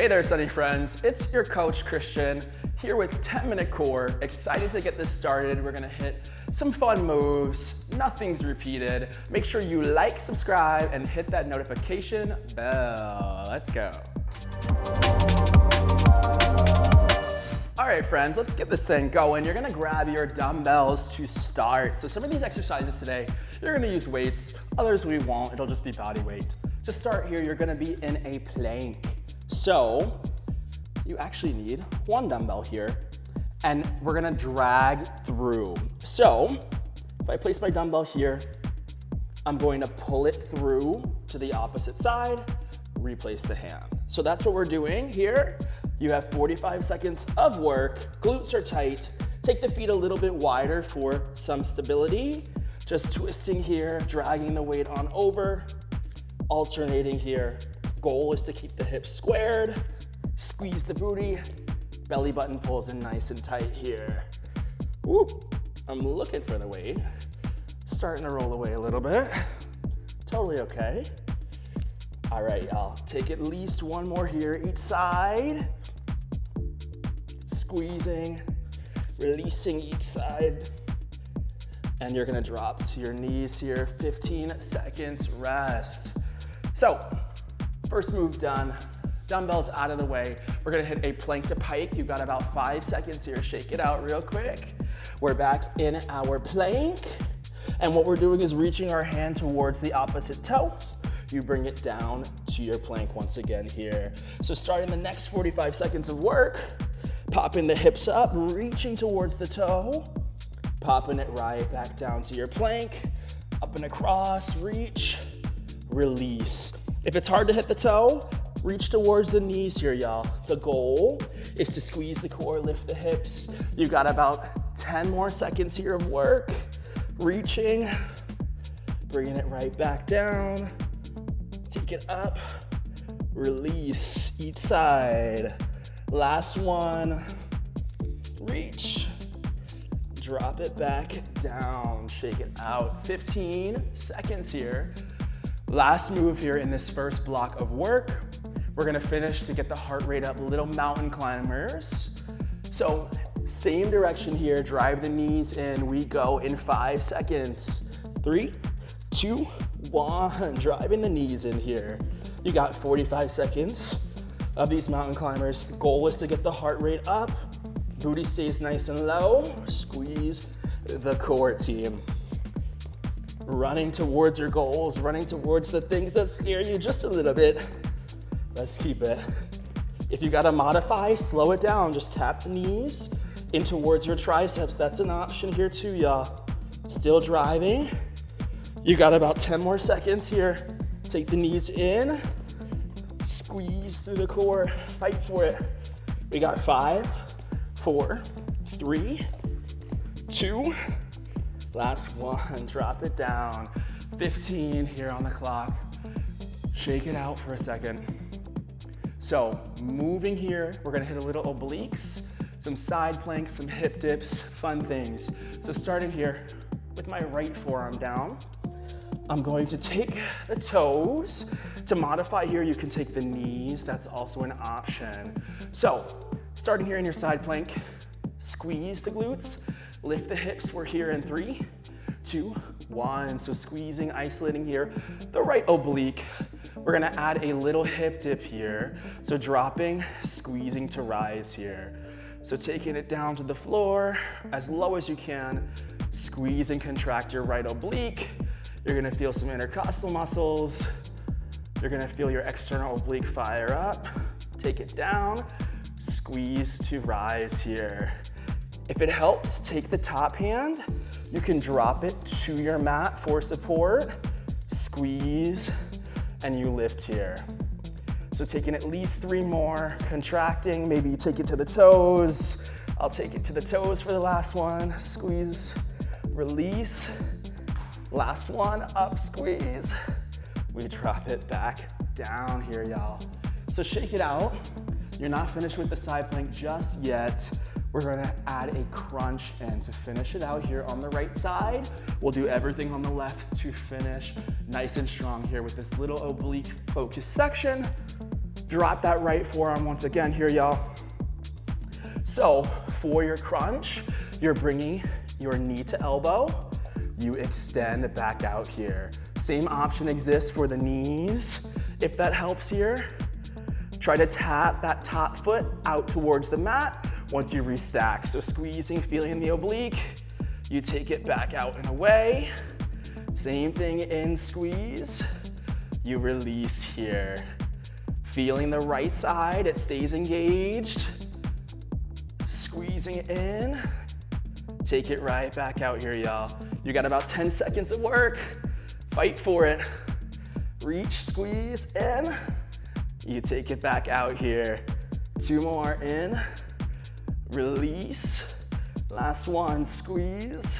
Hey there, Sunny friends. It's your coach, Christian, here with 10-minute core. Excited to get this started. We're gonna hit some fun moves. Nothing's repeated. Make sure you like, subscribe, and hit that notification bell. Let's go. All right, friends, let's get this thing going. You're gonna grab your dumbbells to start. So some of these exercises today, you're gonna use weights. Others we won't, it'll just be body weight. To start here, you're gonna be in a plank. So you actually need one dumbbell here, and we're gonna drag through. So if I place my dumbbell here, I'm going to pull it through to the opposite side, replace the hand. So that's what we're doing here. You have 45 seconds of work, glutes are tight. Take the feet a little bit wider for some stability. Just twisting here, dragging the weight on over, alternating here. Goal is to keep the hips squared, squeeze the booty, belly button pulls in nice and tight here. Woo, I'm looking for the weight. Starting to roll away a little bit. Totally okay. All right, y'all, take at least one more here each side. Squeezing, releasing each side. And you're gonna drop to your knees here, 15 seconds rest. So, first move done, dumbbells out of the way. We're gonna hit a plank to pike. You've got about 5 seconds here. Shake it out real quick. We're back in our plank. And what we're doing is reaching our hand towards the opposite toe. You bring it down to your plank once again here. So starting the next 45 seconds of work, popping the hips up, reaching towards the toe, popping it right back down to your plank, up and across, reach, release. If it's hard to hit the toe, reach towards the knees here, y'all. The goal is to squeeze the core, lift the hips. You've got about 10 more seconds here of work. Reaching, bringing it right back down. Take it up, release each side. Last one, reach, drop it back down, shake it out. 15 seconds here. Last move here in this first block of work. We're gonna finish to get the heart rate up, little mountain climbers. So same direction here, drive the knees in. We go in 5 seconds. 3, 2, 1, driving the knees in here. You got 45 seconds of these mountain climbers. The goal is to get the heart rate up. Booty stays nice and low. Squeeze the core, team. Running towards your goals, running towards the things that scare you just a little bit. Let's keep it. If you gotta modify, slow it down. Just tap the knees in towards your triceps. That's an option here too, y'all. Still driving. You got about 10 more seconds here. Take the knees in, squeeze through the core, fight for it. We got 5, 4, 3, 2, last one, drop it down. 15 here on the clock. Shake it out for a second. So moving here, we're gonna hit a little obliques, some side planks, some hip dips, fun things. So starting here with my right forearm down, I'm going to take the toes. To modify here, you can take the knees. That's also an option. So starting here in your side plank, squeeze the glutes, lift the hips. We're here in 3, 2, 1. So squeezing, isolating here. The right oblique. We're gonna add a little hip dip here. So dropping, squeezing to rise here. So taking it down to the floor as low as you can. Squeeze and contract your right oblique. You're gonna feel some intercostal muscles. You're gonna feel your external oblique fire up. Take it down, squeeze to rise here. If it helps, take the top hand. You can drop it to your mat for support. Squeeze, and you lift here. So taking at least 3 more, contracting, maybe you take it to the toes. I'll take it to the toes for the last one. Squeeze, release. Last one, up, squeeze. We drop it back down here, y'all. So shake it out. You're not finished with the side plank just yet. We're gonna add a crunch in to finish it out here on the right side. We'll do everything on the left to finish nice and strong here with this little oblique focus section. Drop that right forearm once again here, y'all. So for your crunch, you're bringing your knee to elbow. You extend back out here. Same option exists for the knees. If that helps here, try to tap that top foot out towards the mat once you restack. So squeezing, feeling the oblique. You take it back out and away. Same thing in squeeze. You release here. Feeling the right side, it stays engaged. Squeezing it in. Take it right back out here, y'all. You got about 10 seconds of work. Fight for it. Reach, squeeze, in. You take it back out here. 2 more, in. Release. Last one, squeeze.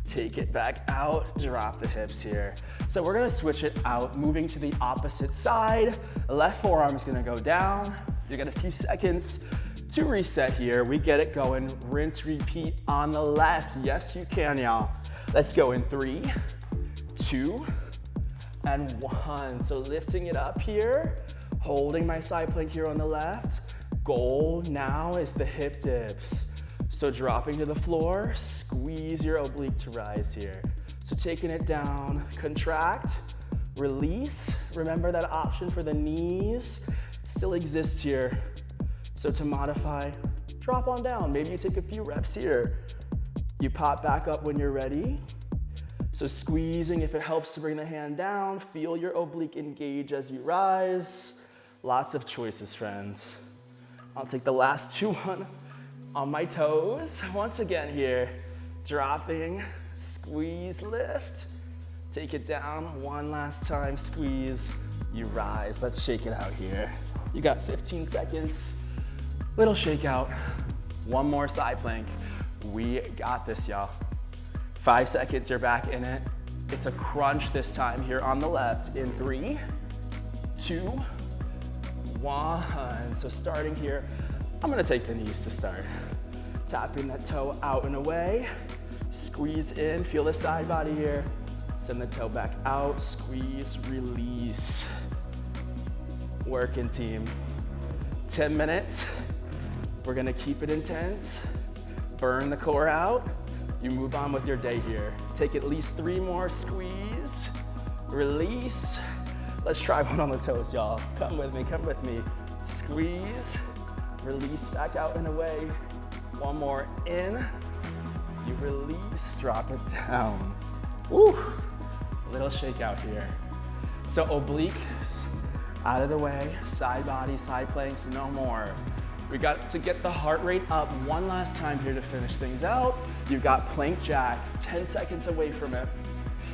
Take it back out, drop the hips here. So we're gonna switch it out, moving to the opposite side. Left forearm is gonna go down. You got a few seconds to reset here. We get it going. Rinse, repeat on the left. Yes, you can, y'all. Let's go in 3, 2, and 1. So lifting it up here, holding my side plank here on the left. Goal now is the hip dips. So dropping to the floor, squeeze your oblique to rise here. So taking it down, contract, release. Remember that option for the knees still exists here. So to modify, drop on down. Maybe you take a few reps here. You pop back up when you're ready. So squeezing, if it helps to bring the hand down, feel your oblique engage as you rise. Lots of choices, friends. I'll take the last 2 on my toes. Once again here, dropping, squeeze, lift. Take it down, 1 last time, squeeze, you rise. Let's shake it out here. You got 15 seconds, little shake out. 1 more side plank. We got this, y'all. 5 seconds, you're back in it. It's a crunch this time here on the left in 3, 2, 1. So starting here, I'm gonna take the knees to start. Tapping that toe out and away. Squeeze in, feel the side body here. Send the toe back out, squeeze, release. Working, team. 10 minutes. We're gonna keep it intense. Burn the core out. You move on with your day here. Take at least 3 more, squeeze, release. Let's try one on the toes, y'all. Come with me, come with me. Squeeze, release back out and away. 1 more, in. You release, drop it down. Woo! Little shake out here. So obliques out of the way, side body, side planks, no more. We got to get the heart rate up 1 last time here to finish things out. You've got plank jacks, 10 seconds away from it.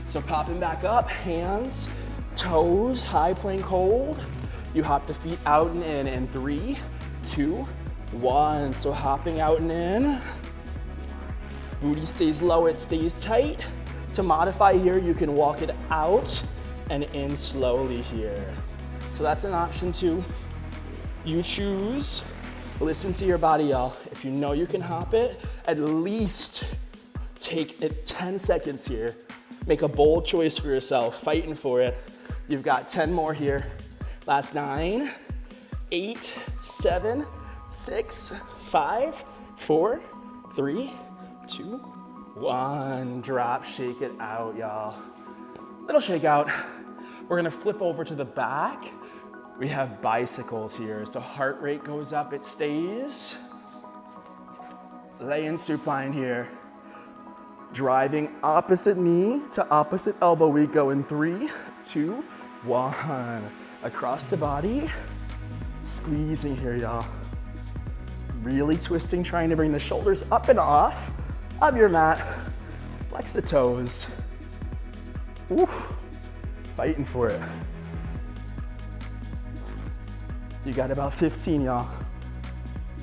So popping back up, hands, toes, high plank hold. You hop the feet out and in 3, 2, 1. So hopping out and in. Booty stays low, it stays tight. To modify here, you can walk it out and in slowly here. So that's an option too. You choose. Listen to your body, y'all. If you know you can hop it, at least take it 10 seconds here. Make a bold choice for yourself, fighting for it. You've got 10 more here. Last 9, 8, 7, 6, 5, 4, 3, 2, 1. Drop, shake it out, y'all. Little shake out. We're gonna flip over to the back. We have bicycles here. So heart rate goes up, it stays. Lay in supine here. Driving opposite knee to opposite elbow. We go in 3, 2, 1. Across the body. Squeezing here, y'all. Really twisting, trying to bring the shoulders up and off of your mat. Flex the toes. Woo. Fighting for it. You got about 15, y'all.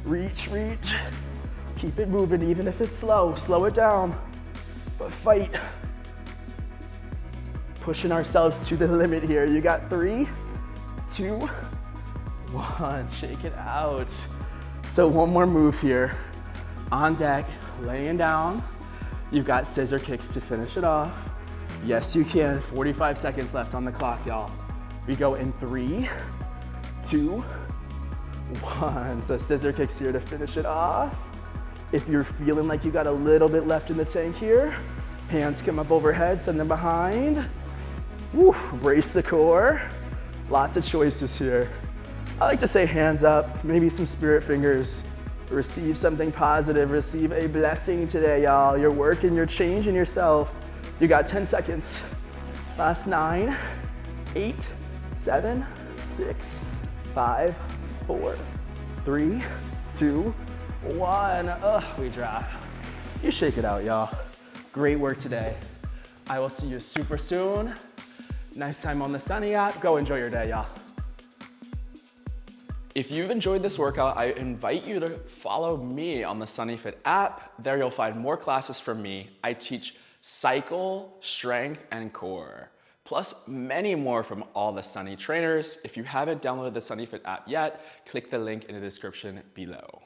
Reach, reach. Keep it moving, even if it's slow. Slow it down, but fight. Pushing ourselves to the limit here. You got 3, 2, 1. Shake it out. So 1 more move here. On deck, laying down. You've got scissor kicks to finish it off. Yes, you can. 45 seconds left on the clock, y'all. We go in 3, 2, 1. So scissor kicks here to finish it off. If you're feeling like you got a little bit left in the tank here, hands come up overhead, send them behind. Woo, brace the core. Lots of choices here. I like to say hands up, maybe some spirit fingers. Receive something positive, receive a blessing today, y'all. You're working, you're changing yourself. You got 10 seconds. Last 9, 8, 7, 6, 5, 4, 3, 2, 1. Ugh, we drop. You shake it out, y'all. Great work today. I will see you super soon. Next time on the Sunny app. Go enjoy your day, y'all. If you've enjoyed this workout, I invite you to follow me on the SunnyFit app. There you'll find more classes from me. I teach cycle, strength, and core, plus many more from all the Sunny trainers. If you haven't downloaded the SunnyFit app yet, click the link in the description below.